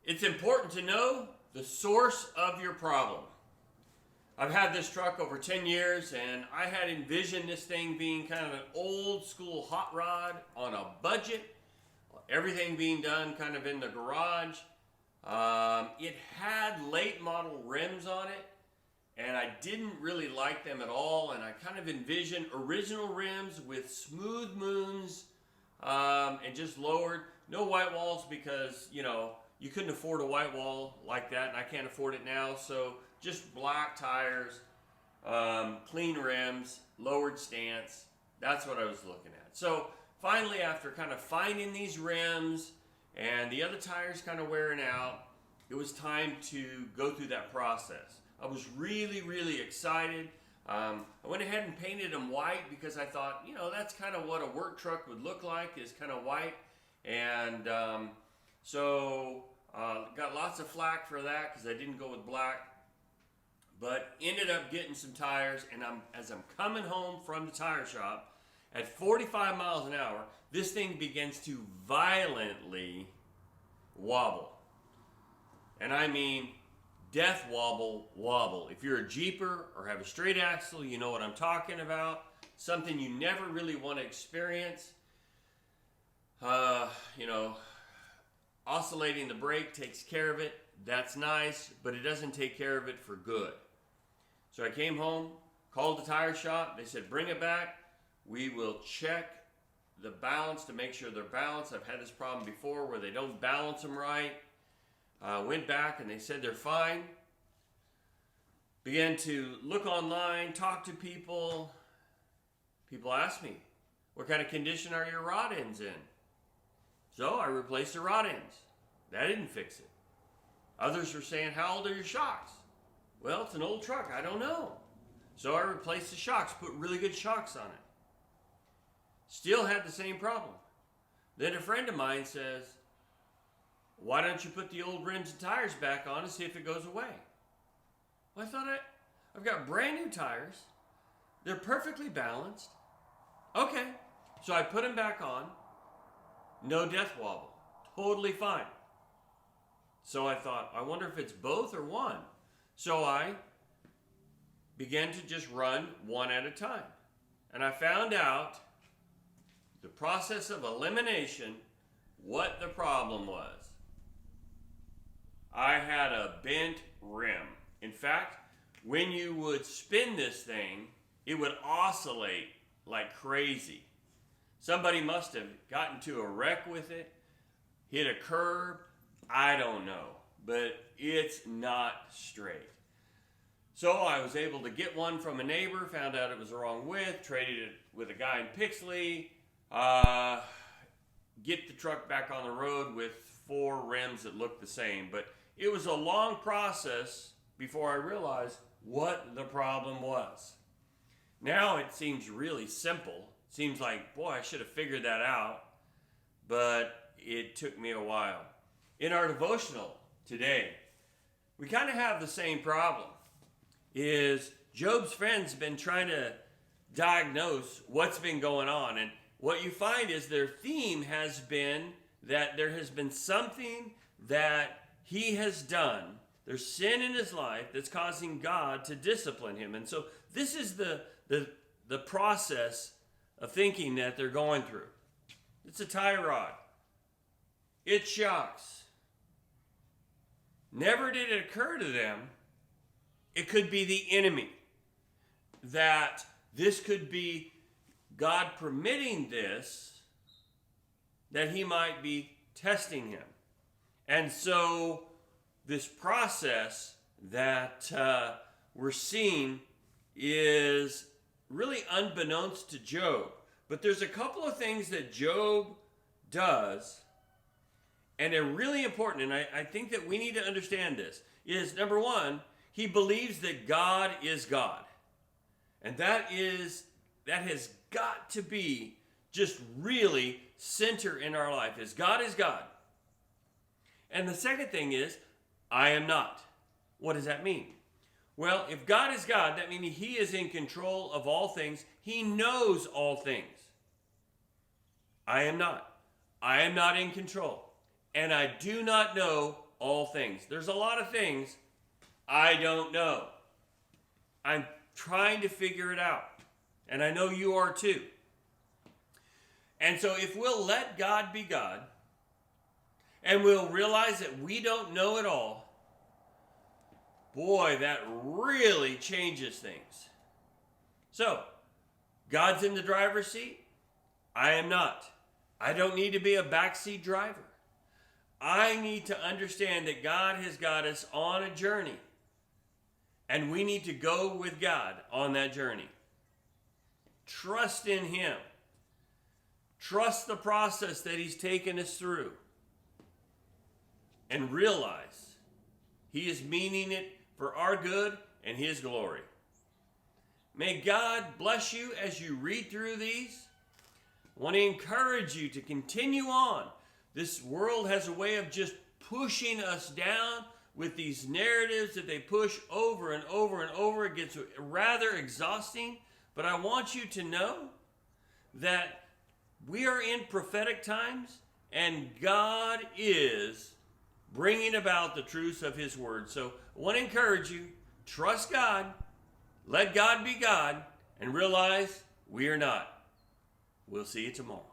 It's important to know the source of your problem. I've had this truck over 10 years, and I had envisioned this thing being kind of an old school hot rod on a budget, everything being done kind of in the garage. It had late model rims on it, and I didn't really like them at all, and I kind of envisioned original rims with smooth moons and just lowered. No white walls because, you couldn't afford a white wall like that, and I can't afford it now. So just black tires, clean rims, lowered stance. That's what I was looking at. So finally, after kind of finding these rims and the other tires kind of wearing out, it was time to go through that process. I was really, really excited. I went ahead and painted them white because I thought, that's kind of what a work truck would look like, is kind of white. And so got lots of flack for that because I didn't go with black, but ended up getting some tires. And as I'm coming home from the tire shop at 45 miles an hour, this thing begins to violently wobble. And I mean death wobble. If you're a Jeeper or have a straight axle, you know what I'm talking about. Something you never really want to experience. Oscillating the brake takes care of it. That's nice, but it doesn't take care of it for good. So I came home, called the tire shop. They said, bring it back. We will check the balance to make sure they're balanced. I've had this problem before where they don't balance them right. Went back and they said they're fine. Began to look online, talk to people. People asked me, what kind of condition are your rod ends in? So I replaced the rod ends. That didn't fix it. Others were saying, how old are your shocks? Well, it's an old truck. I don't know. So I replaced the shocks, put really good shocks on it. Still had the same problem. Then a friend of mine says, why don't you put the old rims and tires back on and see if it goes away? Well, I thought I've got brand new tires. They're perfectly balanced. Okay. So I put them back on. No death wobble. Totally fine. So I thought, I wonder if it's both or one. So I began to just run one at a time. And I found out the process of elimination, what the problem was. I had a bent rim. In fact, when you would spin this thing, it would oscillate like crazy. Somebody must have gotten to a wreck with it, hit a curb, I don't know, but it's not straight. So I was able to get one from a neighbor, found out it was the wrong width, traded it with a guy in Pixley, get the truck back on the road with 4 rims that looked the same. But it was a long process before I realized what the problem was. Now it seems really simple. Seems like, boy, I should have figured that out, but it took me a while. In our devotional today, we kind of have the same problem. Is Job's friends been trying to diagnose what's been going on, and what you find is their theme has been that there has been something that he has done. There's sin in his life that's causing God to discipline him. And so this is the process of thinking that they're going through. It's a tie rod. It shocks. Never did it occur to them it could be the enemy. That this could be God permitting this, that he might be testing him. And so this process that we're seeing is really unbeknownst to Job. But there's a couple of things that Job does, and they're really important, and I think that we need to understand this, is number one, he believes that God is God. And that has got to be just really center in our life, is God is God. And the second thing is, I am not. What does that mean? Well, if God is God, that means he is in control of all things. He knows all things. I am not. I am not in control. And I do not know all things. There's a lot of things I don't know. I'm trying to figure it out. And I know you are too. And so if we'll let God be God, and we'll realize that we don't know it all, boy, that really changes things. So, God's in the driver's seat. I am not. I don't need to be a backseat driver. I need to understand that God has got us on a journey. And we need to go with God on that journey. Trust in Him. Trust the process that He's taken us through. And realize He is meaning it for our good and His glory. May God bless you as you read through these. I want to encourage you to continue on. This world has a way of just pushing us down with these narratives that they push over and over and over. It gets rather exhausting. But I want you to know that we are in prophetic times and God is bringing about the truths of His word. So I want to encourage you, trust God, let God be God, and realize we are not. We'll see you tomorrow.